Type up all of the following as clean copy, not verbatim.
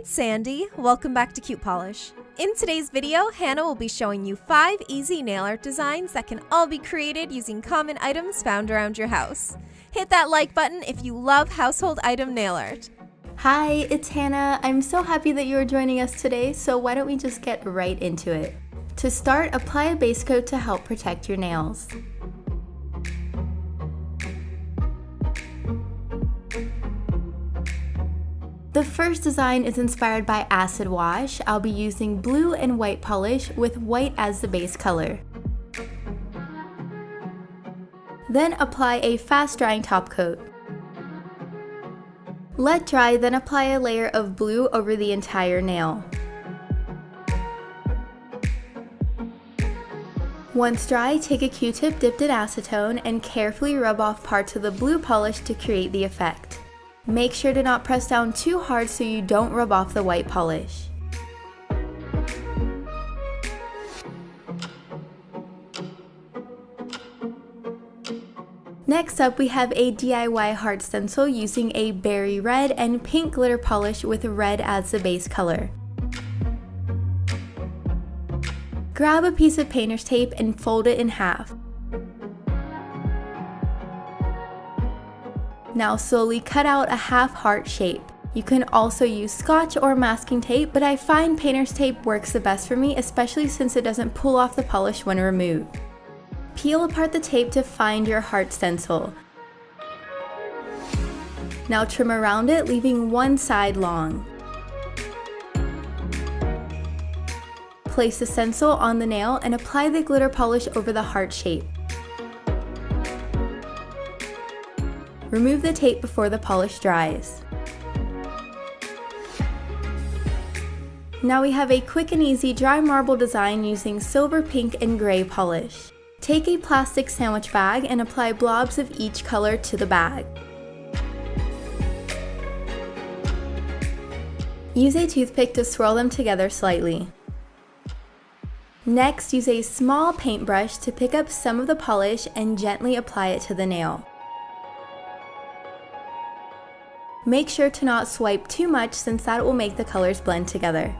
it's Sandy. Welcome back to CutePolish. In today's video, Hannah will be showing you 5 easy nail art designs that can all be created using common items found around your house. Hit that like button if you love household item nail art. Hi, it's Hannah. I'm so happy that you are joining us today, so why don't we just get right into it. To start, apply a base coat to help protect your nails. The first design is inspired by acid wash. I'll be using blue and white polish with white as the base color. Then apply a fast drying top coat. Let dry, then apply a layer of blue over the entire nail. Once dry, take a Q-tip dipped in acetone and carefully rub off parts of the blue polish to create the effect. Make sure to not press down too hard so you don't rub off the white polish. Next up, we have a DIY heart stencil using a berry red and pink glitter polish with red as the base color. Grab a piece of painter's tape and fold it in half. Now slowly cut out a half heart shape. You can also use scotch or masking tape, but I find painter's tape works the best for me, especially since it doesn't pull off the polish when removed. Peel apart the tape to find your heart stencil. Now trim around it, leaving one side long. Place the stencil on the nail and apply the glitter polish over the heart shape. Remove the tape before the polish dries. Now we have a quick and easy dry marble design using silver, pink, and gray polish. Take a plastic sandwich bag and apply blobs of each color to the bag. Use a toothpick to swirl them together slightly. Next, use a small paintbrush to pick up some of the polish and gently apply it to the nail. Make sure to not swipe too much since that will make the colors blend together.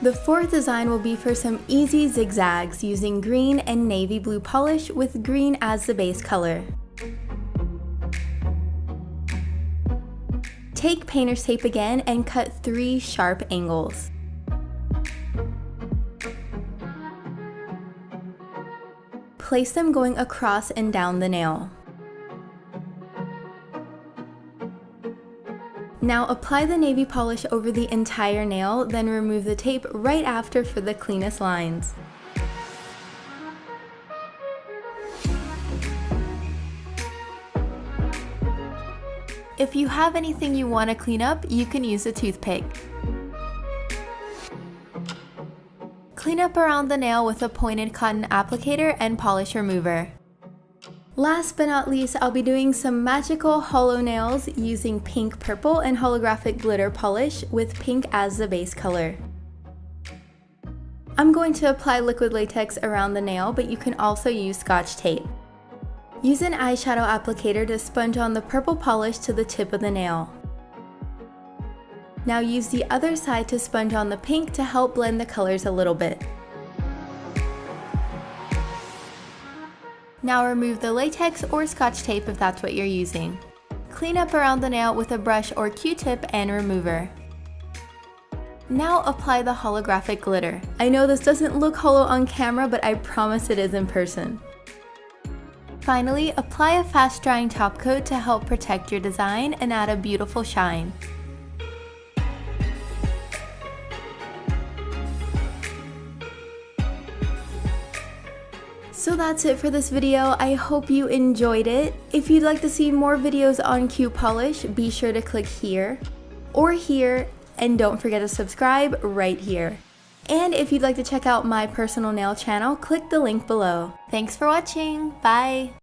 The fourth design will be for some easy zigzags using green and navy blue polish with green as the base color. Take painter's tape again and cut 3 sharp angles. Place them going across and down the nail. Now apply the navy polish over the entire nail, then remove the tape right after for the cleanest lines. If you have anything you want to clean up, you can use a toothpick. Clean up around the nail with a pointed cotton applicator and polish remover. Last but not least, I'll be doing some magical hollow nails using pink, purple, and holographic glitter polish with pink as the base color. I'm going to apply liquid latex around the nail, but you can also use scotch tape. Use an eyeshadow applicator to sponge on the purple polish to the tip of the nail. Now use the other side to sponge on the pink to help blend the colors a little bit. Now remove the latex or scotch tape if that's what you're using. Clean up around the nail with a brush or Q-tip and remover. Now apply the holographic glitter. I know this doesn't look hollow on camera, but I promise it is in person. Finally, apply a fast drying top coat to help protect your design and add a beautiful shine. So that's it for this video. I hope you enjoyed it. If you'd like to see more videos on CutePolish, be sure to click here or here, and don't forget to subscribe right here. And if you'd like to check out my personal nail channel, click the link below. Thanks for watching. Bye!